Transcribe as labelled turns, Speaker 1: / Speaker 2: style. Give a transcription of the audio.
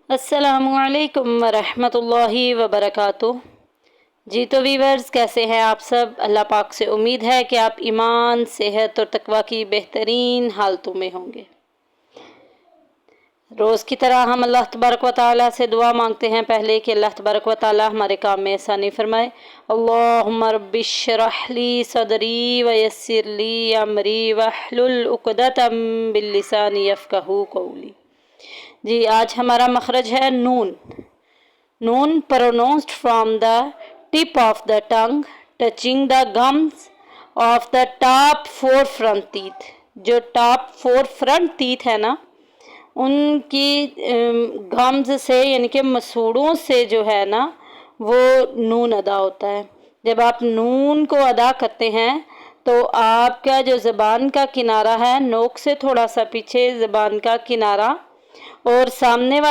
Speaker 1: अस्सलामुअलैकुम वरहमतुल्लाहि वबरकातुह। जी तो वीवर्स, कैसे हैं आप सब? अल्लाह पाक से उम्मीद है कि आप ईमान, सेहत और तकवा की बेहतरीन हालतों में होंगे। रोज़ की तरह हम अल्लाह तबारक व तआला से दुआ मांगते हैं पहले कि अल्लाह तबारक व तआला हमारे काम में आसानी फरमाए। अल्लाहुम्मा रब्बिश्रह ली सदरी व यस्सिर ली अमरी वहलुल उक़दतम मिन लिसानी यफ़क़हू क़ौली। जी, आज हमारा मखरज है नून। नून pronounced from the tip of the tongue touching the gums of the top 4 front teeth. जो टॉप 4 फ्रंट टीथ है ना, उनकी गम्स से यानी कि मसूड़ों से जो है ना, वो नून अदा होता है। जब आप नून को अदा करते हैं तो आपका जो ज़बान का किनारा है, नोक से थोड़ा सा पीछे ज़बान का किनारा और सामने